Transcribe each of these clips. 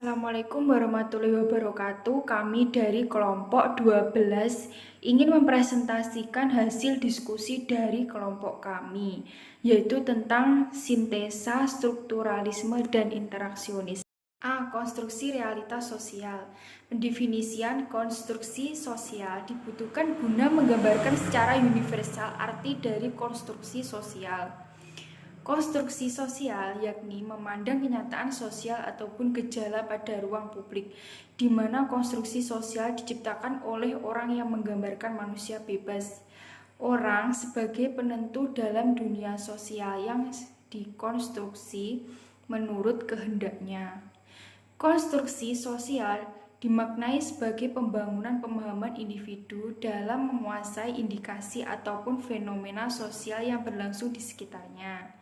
Assalamualaikum warahmatullahi wabarakatuh. Kami dari kelompok 12 ingin mempresentasikan hasil diskusi dari kelompok kami, yaitu tentang sintesa, strukturalisme, dan interaksionis. Konstruksi realitas sosial. Pendefinisian konstruksi sosial dibutuhkan guna menggambarkan secara universal arti dari konstruksi sosial. Konstruksi sosial yakni memandang kenyataan sosial ataupun gejala pada ruang publik, di mana konstruksi sosial diciptakan oleh orang yang menggambarkan manusia bebas. Orang sebagai penentu dalam dunia sosial yang dikonstruksi menurut kehendaknya. Konstruksi sosial dimaknai sebagai pembangunan pemahaman individu dalam menguasai indikasi ataupun fenomena sosial yang berlangsung di sekitarnya.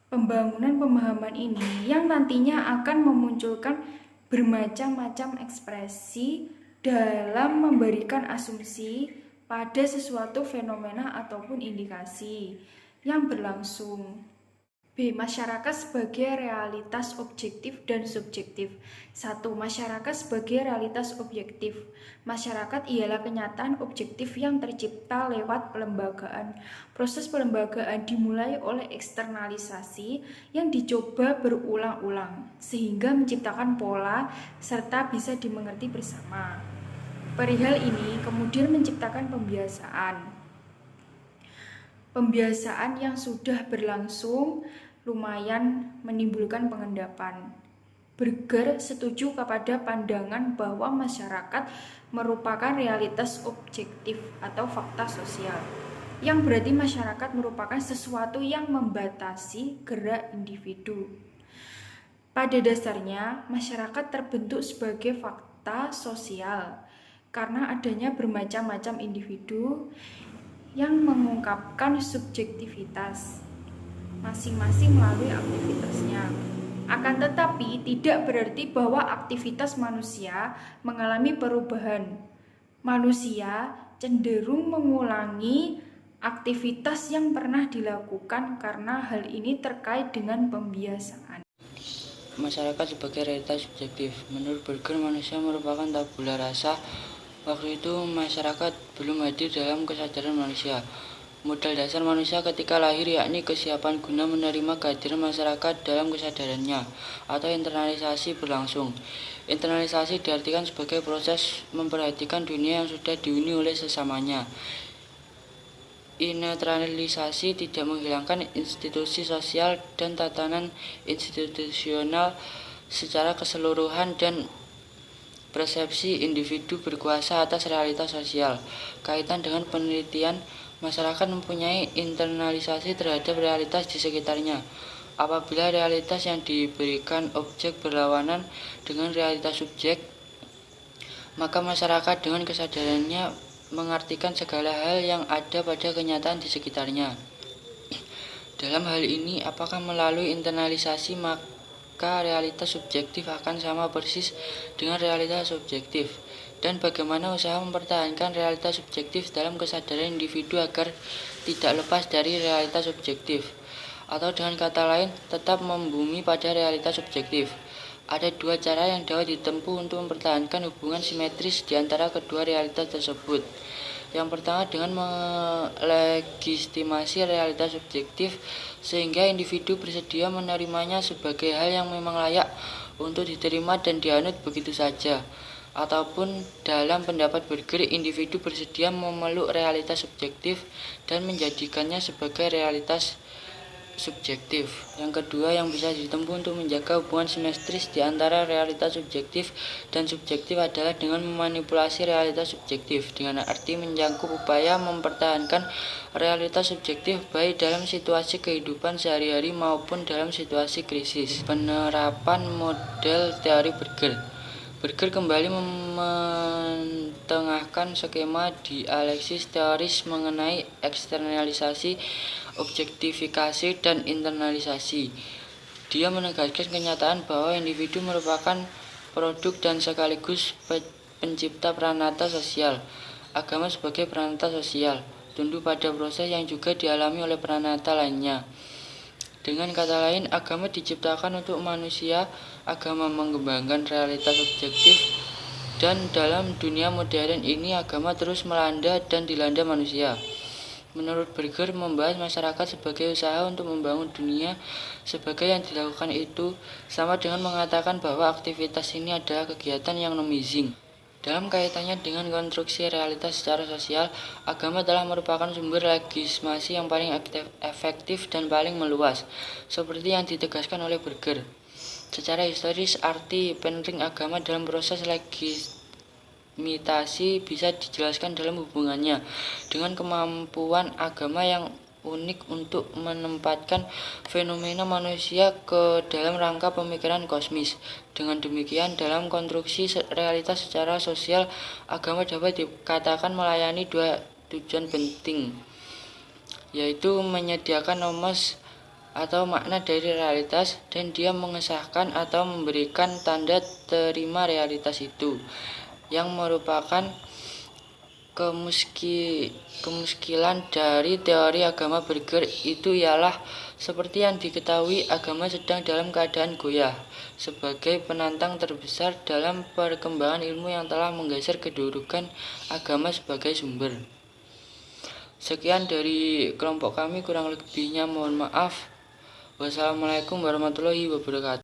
Pembangunan pemahaman ini yang nantinya akan memunculkan bermacam-macam ekspresi dalam memberikan asumsi pada sesuatu fenomena ataupun indikasi yang berlangsung. B. Masyarakat sebagai realitas objektif dan subjektif. 1. Masyarakat sebagai realitas objektif. Masyarakat ialah kenyataan objektif yang tercipta lewat pelembagaan. Proses pelembagaan dimulai oleh eksternalisasi yang dicoba berulang-ulang, sehingga menciptakan pola serta bisa dimengerti bersama. Perihal ini kemudian menciptakan Pembiasaan yang sudah berlangsung lumayan menimbulkan pengendapan. Berger setuju kepada pandangan bahwa masyarakat merupakan realitas objektif atau fakta sosial, yang berarti masyarakat merupakan sesuatu yang membatasi gerak individu. Pada dasarnya, masyarakat terbentuk sebagai fakta sosial karena adanya bermacam-macam individu yang mengungkapkan subjektivitas masing-masing melalui aktivitasnya. Akan tetapi tidak berarti bahwa aktivitas manusia mengalami perubahan. Manusia cenderung mengulangi aktivitas yang pernah dilakukan karena hal ini terkait dengan pembiasaan. Masyarakat sebagai realitas subjektif. Menurut Berger, manusia merupakan tabula rasa. Waktu itu masyarakat belum hadir dalam kesadaran manusia. Modal dasar manusia ketika lahir yakni kesiapan guna menerima kehadiran masyarakat dalam kesadarannya atau internalisasi berlangsung. Internalisasi diartikan sebagai proses memperhatikan dunia yang sudah dihuni oleh sesamanya. Internalisasi tidak menghilangkan institusi sosial dan tatanan institusional secara keseluruhan dan persepsi individu berkuasa atas realitas sosial. Kaitan dengan penelitian, masyarakat mempunyai internalisasi terhadap realitas di sekitarnya. Apabila realitas yang diberikan objek berlawanan dengan realitas subjek, maka masyarakat dengan kesadarannya mengartikan segala hal yang ada pada kenyataan di sekitarnya. Dalam hal ini, apakah melalui internalisasi maka realitas subjektif akan sama persis dengan realitas subjektif, dan bagaimana usaha mempertahankan realitas subjektif dalam kesadaran individu agar tidak lepas dari realitas subjektif, atau dengan kata lain, tetap membumi pada realitas subjektif. Ada dua cara yang dapat ditempuh untuk mempertahankan hubungan simetris di antara kedua realitas tersebut. Yang pertama dengan melegitimasi realitas subjektif sehingga individu bersedia menerimanya sebagai hal yang memang layak untuk diterima dan dianut begitu saja. Ataupun dalam pendapat Berger, individu bersedia memeluk realitas subjektif dan menjadikannya sebagai realitas subjektif. Yang kedua yang bisa ditempuh untuk menjaga hubungan simetris di antara realitas subjektif dan subjektif adalah dengan memanipulasi realitas subjektif, dengan arti menjangkau upaya mempertahankan realitas subjektif baik dalam situasi kehidupan sehari-hari maupun dalam situasi krisis. Penerapan model teori Berger. Berger kembali mentengahkan skema dialeksis teoris mengenai eksternalisasi, objektifikasi, dan internalisasi. Dia menegaskan kenyataan bahwa individu merupakan produk dan sekaligus pencipta pranata sosial. Agama sebagai pranata sosial, tunduk pada proses yang juga dialami oleh pranata lainnya. Dengan kata lain, agama diciptakan untuk manusia agama mengembangkan realitas objektif, dan dalam dunia modern ini agama terus melanda dan dilanda manusia. Menurut Berger, membahas masyarakat sebagai usaha untuk membangun dunia sebagai yang dilakukan itu sama dengan mengatakan bahwa aktivitas ini adalah kegiatan yang nomising. Dalam kaitannya dengan konstruksi realitas secara sosial, agama telah merupakan sumber legitimasi yang paling efektif dan paling meluas, seperti yang ditegaskan oleh Berger. Secara historis, arti penting agama dalam proses legitimasi bisa dijelaskan dalam hubungannya dengan kemampuan agama yang unik untuk menempatkan fenomena manusia ke dalam rangka pemikiran kosmis. Dengan demikian, dalam konstruksi realitas secara sosial, agama dapat dikatakan melayani dua tujuan penting, yaitu menyediakan nomos atau makna dari realitas, dan dia mengesahkan atau memberikan tanda terima realitas itu, yang merupakan kemuskilan dari teori agama Berger itu ialah, seperti yang diketahui, agama sedang dalam keadaan goyah sebagai penantang terbesar dalam perkembangan ilmu yang telah menggeser kedudukan agama sebagai sumber. Sekian dari kelompok kami, kurang lebihnya mohon maaf. Wassalamualaikum warahmatullahi wabarakatuh.